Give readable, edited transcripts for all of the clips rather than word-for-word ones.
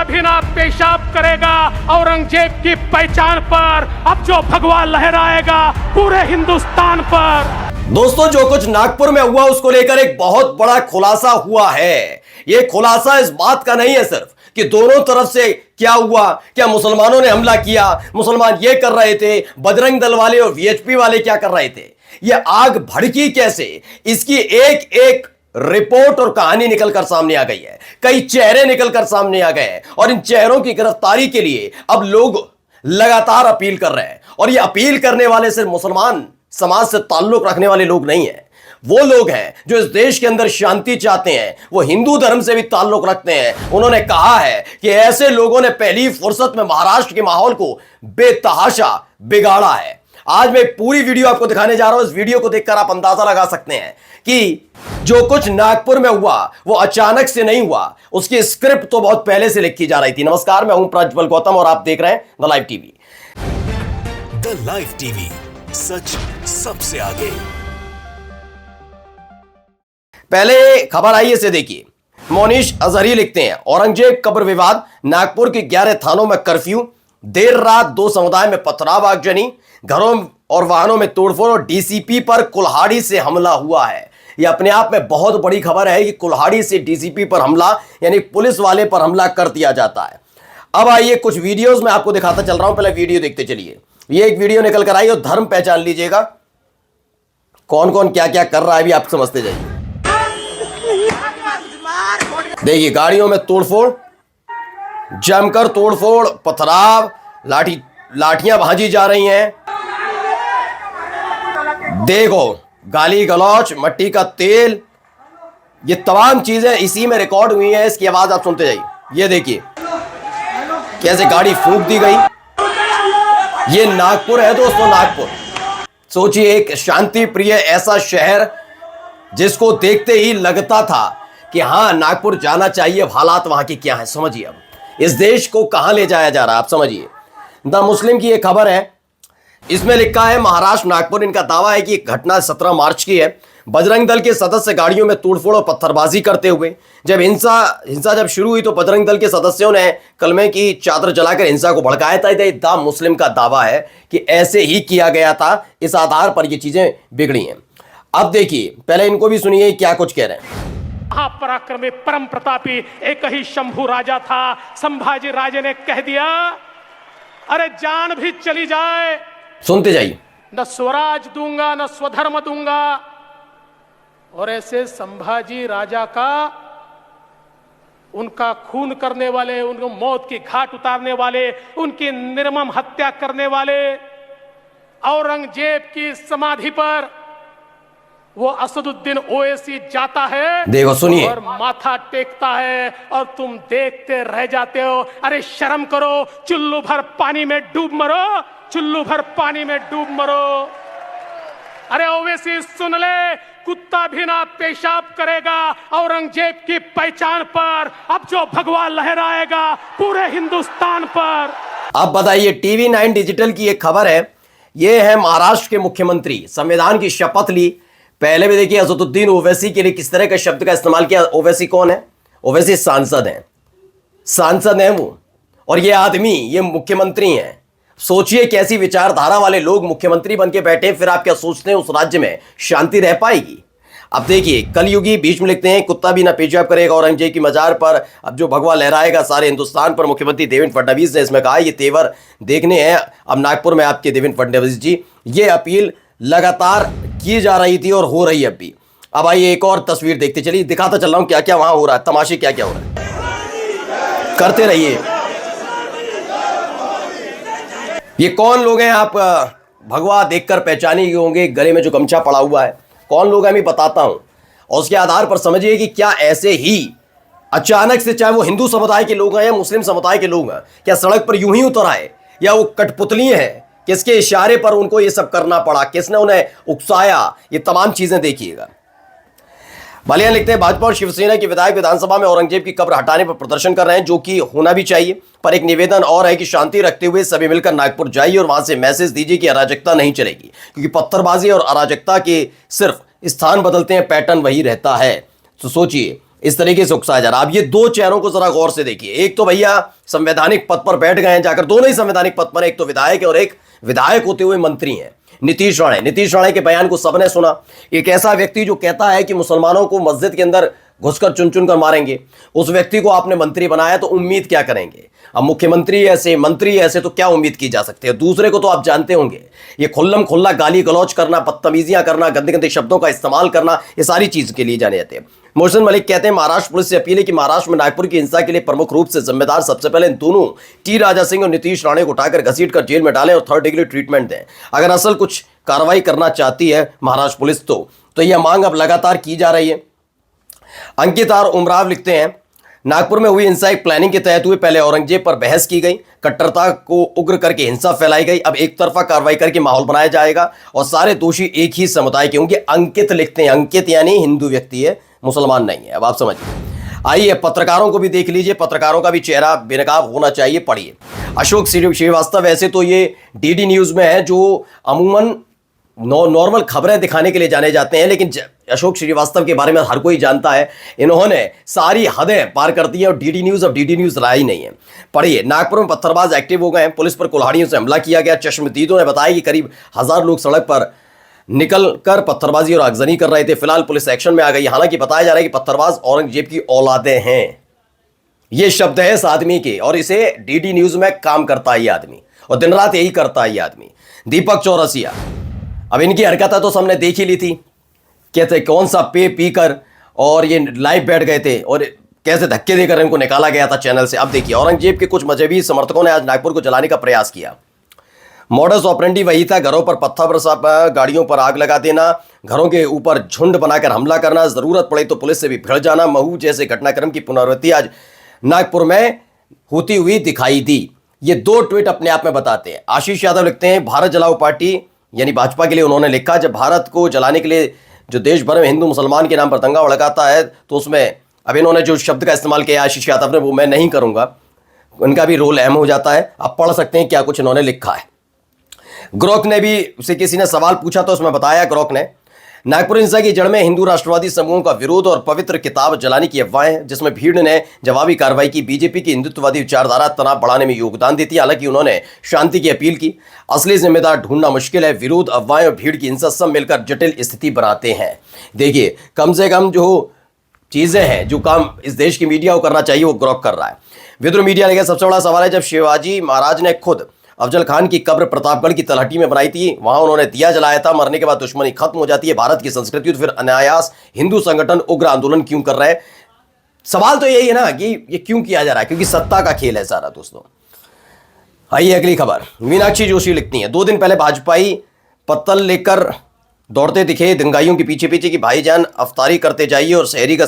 भी ना पेशाब करेगा औरंगजेब की पहचान पर, अब जो भगवा लहराएगा पूरे हिंदुस्तान पर। दोस्तों, जो कुछ नागपुर में हुआ उसको लेकर एक बहुत बड़ा खुलासा हुआ है। यह खुलासा इस बात का नहीं है सिर्फ कि दोनों तरफ से क्या हुआ, क्या मुसलमानों ने हमला किया, मुसलमान ये कर रहे थे, बजरंग दल वाले और वीएचपी वाले क्या कर रहे थे, यह आग भड़की कैसे, इसकी एक एक रिपोर्ट और कहानी निकलकर सामने आ गई है। कई चेहरे निकलकर सामने आ गए हैं और इन चेहरों की गिरफ्तारी के लिए अब लोग लगातार अपील कर रहे हैं। और ये अपील करने वाले सिर्फ मुसलमान समाज से ताल्लुक रखने वाले लोग नहीं हैं, वो लोग हैं जो इस देश के अंदर शांति चाहते हैं, वो हिंदू धर्म से भी ताल्लुक रखते हैं। उन्होंने कहा है कि ऐसे लोगों ने पहली फुर्सत में महाराष्ट्र के माहौल को बेतहाशा बिगाड़ा है। आज मैं पूरी वीडियो आपको दिखाने जा रहा हूं। इस वीडियो को देखकर आप अंदाजा लगा सकते हैं कि जो कुछ नागपुर में हुआ वो अचानक से नहीं हुआ, उसकी स्क्रिप्ट तो बहुत पहले से लिखी जा रही थी। नमस्कार, मैं हूं प्रज्वल गौतम और आप देख रहे हैं the live TV. The live TV, सच सबसे आगे। पहले खबर आई, इसे देखिए। मोनीश अजहरी लिखते हैं, औरंगजेब कब्र विवाद, नागपुर के 11 थानों में कर्फ्यू, देर रात 2 समुदाय में पथराव आगजनी, घरों और वाहनों में तोड़फोड़ और डीसीपी पर कुल्हाड़ी से हमला हुआ है। यह अपने आप में बहुत बड़ी खबर है कि कुल्हाड़ी से डीसीपी पर हमला, यानी पुलिस वाले पर हमला कर दिया जाता है। अब आइए कुछ वीडियोस में आपको दिखाता चल रहा हूं, पहले वीडियो देखते चलिए। ये एक वीडियो निकल कर आई और धर्म पहचान लीजिएगा, कौन कौन क्या क्या कर रहा है भी आप समझते जाइए। देखिए, गाड़ियों में तोड़फोड़, जमकर तोड़फोड़, पथराव, लाठियां भांजी जा रही हैं। देखो, गाली गलौच, मट्टी का तेल, ये तमाम चीजें इसी में रिकॉर्ड हुई हैं। इसकी आवाज आप सुनते जाइए। ये देखिए कैसे गाड़ी फूंक दी गई। ये नागपुर है दोस्तों, नागपुर। सोचिए, एक शांति प्रिय ऐसा शहर जिसको देखते ही लगता था कि हां, नागपुर जाना चाहिए। हालात वहां की क्या है समझिए। अब इस देश को कहां ले जाया जा रहा है आप समझिए। द मुस्लिम की एक खबर है, इसमें लिखा है महाराष्ट्र नागपुर। इनका दावा है कि घटना 17 मार्च की है। बजरंग दल के सदस्य गाड़ियों में तोड़फोड़ और पत्थरबाजी करते हुए जब हिंसा जब शुरू हुई तो बजरंग दल के सदस्यों ने कलमे की चादर जलाकर हिंसा को भड़काया था। द मुस्लिम का दावा है कि ऐसे ही किया गया था, इस आधार पर ये चीजें बिगड़ी हैं। अब देखिए, पहले इनको भी सुनिए क्या कुछ कह रहे हैं। महापराक्रमी परम प्रतापी एक ही शंभू राजा था। संभाजी राजे ने कह दिया, अरे जान भी चली जाए, सुनते जाइए, न स्वराज दूंगा न स्वधर्म दूंगा। और ऐसे संभाजी राजा का, उनका खून करने वाले, उनको मौत की घाट उतारने वाले, उनकी निर्मम हत्या करने वाले औरंगजेब की समाधि पर वो असदुद्दीन ओवैसी जाता है, देखो सुनिए, और माथा टेकता है और तुम देखते रह जाते हो। अरे शर्म करो, चुल्लू भर पानी में डूब मरो, चुल्लू भर पानी में डूब मरो। अरे ओवैसी सुन ले, कुत्ता भी ना पेशाब करेगा औरंगजेब की पहचान पर, अब जो भगवा लहराएगा पूरे हिंदुस्तान पर। अब बताइए, टीवी 9 डिजिटल की एक खबर है। यह है महाराष्ट्र के मुख्यमंत्री संविधान की शपथ ली। पहले भी देखिए असदुद्दीन ओवैसी के लिए किस तरह के शब्द का इस्तेमाल किया। ओवैसी कौन है? ओवैसी सांसद हैं वो, और ये आदमी, ये मुख्यमंत्री हैं। सोचिए कैसी विचारधारा वाले लोग मुख्यमंत्री बन के बैठे, फिर आप क्या सोचते हैं उस राज्य में शांति रह पाएगी? अब देखिए, कलयुगी बीच में लिखते हैं, कुत्ता भी ना पेशाब करेगा औरंगजेब की मजार पर, अब जो भगवा लहराएगा सारे हिंदुस्तान पर। मुख्यमंत्री देवेंद्र फडणवीस ने इसमें कहा, ये तेवर देखने हैं अब नागपुर में आपके देवेंद्र फडणवीस जी। ये अपील लगातार की जा रही थी और हो रही है अब भी। अब आइए एक और तस्वीर देखते चलिए, दिखाता चल रहा हूं क्या क्या वहां हो रहा है, तमाशे क्या क्या हो रहा है, करते रहिए। ये कौन लोग हैं आप भगवा देखकर पहचाने होंगे, गले में जो गमछा पड़ा हुआ है, कौन लोग हैं मैं बताता हूं, और उसके आधार पर समझिए कि क्या ऐसे ही अचानक से, चाहे वो हिंदू समुदाय के लोग हैं या मुस्लिम समुदाय के लोग हैं, क्या सड़क पर यूं ही उतर आए, या वो कठपुतली हैं, किसके इशारे पर उनको ये सब करना पड़ा, किसने उन्हें उकसाया, ये तमाम चीजें देखिएगा। बालियान लिखते हैं, भाजपा और शिवसेना के विधायक विधानसभा में औरंगजेब की कब्र हटाने पर प्रदर्शन कर रहे हैं, जो कि होना भी चाहिए, पर एक निवेदन और है कि शांति रखते हुए सभी मिलकर नागपुर जाइए और वहां से मैसेज दीजिए कि अराजकता नहीं चलेगी, क्योंकि पत्थरबाजी और अराजकता के सिर्फ स्थान बदलते हैं, पैटर्न वही रहता है। तो सोचिए, इस तरीके से उकसाया जा रहा है। अब ये दो चेहरों को जरा गौर से देखिए। एक तो भैया संवैधानिक पद पर बैठ गए हैं जाकर, दोनों ही संवैधानिक पद पर, एक तो विधायक है और एक विधायक होते हुए मंत्री हैं, नीतीश राणे। नीतीश राणे के बयान को सबने सुना। एक ऐसा व्यक्ति जो कहता है कि मुसलमानों को मस्जिद के अंदर घुसकर चुन चुन कर मारेंगे, उस व्यक्ति को आपने मंत्री बनाया तो उम्मीद क्या करेंगे? अब मुख्यमंत्री ऐसे, मंत्री ऐसे, तो क्या उम्मीद की जा सकती है? दूसरे को तो आप जानते होंगे, ये खुल्लम खुल्ला गाली गलौज करना, बदतमीजियां करना, गंदे गंदे शब्दों का इस्तेमाल करना, ये सारी चीज के लिए जाने जाते हैं। मोहसिन मलिक कहते हैं महाराष्ट्र पुलिस से अपील है कि महाराष्ट्र में नागपुर की हिंसा के लिए प्रमुख रूप से जिम्मेदार सबसे पहले इन दोनों टी राजा सिंह और नीतीश राणे को उठाकर घसीट कर जेल में डालें और 3rd डिग्री ट्रीटमेंट दें। अगर असल कुछ कार्रवाई करना चाहती है महाराष्ट्र पुलिस तो यह मांग अब लगातार की जा रही है। अंकित आर उमराव लिखते हैं नागपुर में हुई हिंसा एक प्लानिंग के तहत हुई। पहले औरंगजेब पर बहस की गई, कट्टरता को उग्र करके हिंसा फैलाई गई। अब एक तरफा कार्रवाई करके माहौल बनाया जाएगा और सारे दोषी एक ही समुदाय के होंगे। अंकित लिखते हैं, अंकित यानी हिंदू व्यक्ति है, मुसलमान नहीं है। अब आप समझिए। आइए पत्रकारों को भी देख लीजिए, पत्रकारों का भी चेहरा बेनकाब होना चाहिए। पढ़िए अशोक श्रीवास्तव वैसे तो ये डीडी न्यूज में है, जो अमूमन नॉर्मल खबरें दिखाने के लिए जाने जाते हैं, लेकिन अशोक श्रीवास्तव के बारे में हर कोई जानता है। इन्होंने सारी हदें पार कर दी है और डीडी न्यूज अब डीडी न्यूज रहा ही नहीं है। पढ़िए नागपुर में पत्थरबाज एक्टिव हो गए हैं, पुलिस पर कुल्हाड़ियों से हमला किया गया। चश्मदीदों ने बताया कि करीब 1000 लोग सड़क पर निकलकर पत्थरबाजी और आगजनी कर रहे थे। फिलहाल पुलिस एक्शन में आ गई। हालांकि बताया जा रहा है कि पत्थरबाज औरंगजेब की औलादें हैं, ये शब्द है इस आदमी के, और इसे डीडी न्यूज में काम करता है ये आदमी, और दिन रात यही करता है ये आदमी। दीपक चौरसिया, अब इनकी हरकतें तो सबने देख ही ली थी, कहते कौन सा पे पीकर और ये लाइव बैठ गए थे और कैसे धक्के देकर इनको निकाला गया था चैनल से। अब देखिए औरंगजेब के कुछ मजहबी समर्थकों ने आज नागपुर को जलाने का प्रयास किया। मॉडस ऑपरेंडी वही था, घरों पर पत्थर बरसा, गाड़ियों पर आग लगा देना, घरों के ऊपर झुंड बनाकर हमला करना, जरूरत पड़े तो पुलिस से भी भिड़ जाना। महू जैसे घटनाक्रम की पुनरावृत्ति आज नागपुर में होती हुई दिखाई दी। ये दो ट्वीट अपने आप में बताते हैं। आशीष यादव लिखते हैं भारत जलाओ पार्टी यानी भाजपा के लिए उन्होंने लिखा, जब भारत को जलाने के लिए जो देश भर में हिंदू मुसलमान के नाम पर दंगा भड़काता है तो उसमें अब इन्होंने जो शब्द का इस्तेमाल किया आशीष यादव ने, वो मैं नहीं करूंगा, उनका भी रोल अहम हो जाता है। आप पढ़ सकते हैं क्या कुछ इन्होंने लिखा है। ग्रोक ने भी, उसे किसी ने सवाल पूछा तो उसमें बताया ग्रोक ने, नागपुर हिंसा की जड़ में हिंदू राष्ट्रवादी समूहों का विरोध और पवित्र किताब जलाने की अफवाहें, जिसमें भीड़ ने जवाबी कार्रवाई की। बीजेपी की हिंदुत्ववादी विचारधारा तनाव बढ़ाने में योगदान देती है। हालांकि उन्होंने शांति की अपील की। असली जिम्मेदार ढूंढना मुश्किल है। विरोध, अफवाहें और भीड़ की हिंसा सब मिलकर जटिल स्थिति बनाते हैं। देखिए कम से कम जो चीजें हैं, जो काम इस देश की मीडिया को करना चाहिए, वो ग्रोक कर रहा है। विद्रोह मीडिया ने कहा सबसे बड़ा सवाल है, जब शिवाजी महाराज ने खुद अफजल खान की कब्र प्रतापगढ़ की तलहटी में बनाई थी, वहां उन्होंने दिया जलाया था, मरने के बाद दुश्मनी खत्म हो जाती है, भारत की संस्कृति, तो फिर अनायास हिंदू संगठन उग्र आंदोलन क्यों कर रहे हैं? सवाल तो यही है ना कि ये क्यों किया जा रहा है, क्योंकि सत्ता का खेल है सारा दोस्तों। आइए अगली खबर। मीनाक्षी जोशी लिखती हैं 2 दिन पहले भाजपाई पत्तल लेकर दौड़ते दिखे दंगाइयों के पीछे पीछे कि भाईजान अफ्तारी करते जाइए और शहरी का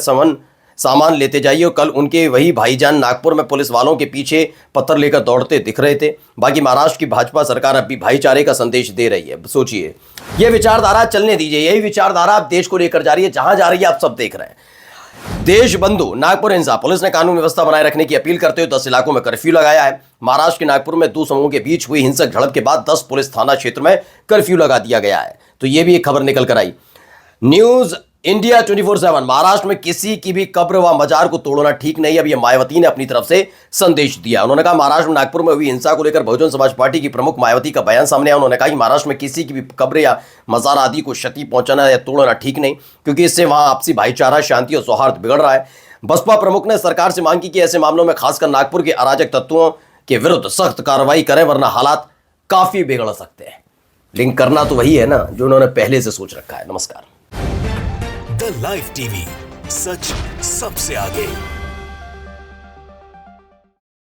सामान लेते जाइए, और कल उनके वही भाईजान नागपुर में पुलिस वालों के पीछे पत्थर लेकर दौड़ते दिख रहे थे। बाकी महाराष्ट्र की भाजपा सरकार अब भी भाईचारे का संदेश दे रही है। सोचिए, ये विचारधारा चलने दीजिए, यही विचारधारा आप देश को लेकर जा रही है, जहां जा रही है आप सब देख रहे हैं। देश बंधु नागपुर हिंसा, पुलिस ने कानून व्यवस्था बनाए रखने की अपील करते हुए 10 इलाकों में कर्फ्यू लगाया है। महाराष्ट्र के नागपुर में 2 समूहों के बीच हुई हिंसक झड़प के बाद 10 पुलिस थाना क्षेत्र में कर्फ्यू लगा दिया गया है। तो ये भी एक खबर निकल कर आई। न्यूज इंडिया 24/7, महाराष्ट्र में किसी की भी कब्र व मजार को तोड़ना ठीक नहीं। अब ये मायावती ने अपनी तरफ से संदेश दिया। उन्होंने कहा महाराष्ट्र में नागपुर में हुई हिंसा को लेकर बहुजन समाज पार्टी की प्रमुख मायावती का बयान सामने आया। उन्होंने कहा कि महाराष्ट्र में किसी की भी कब्र या मजार आदि को क्षति पहुंचाना या तोड़ना ठीक नहीं, क्योंकि इससे वहां आपसी भाईचारा, शांति और सौहार्द बिगड़ रहा है। बसपा प्रमुख ने सरकार से मांग की कि ऐसे मामलों में खासकर नागपुर के अराजक तत्वों के विरुद्ध सख्त कार्रवाई करें, वरना हालात काफी बिगड़ सकते हैं। लिंक करना तो वही है ना जो उन्होंने पहले से सोच रखा है। नमस्कार। द लाइव टीवी, सच सबसे आगे।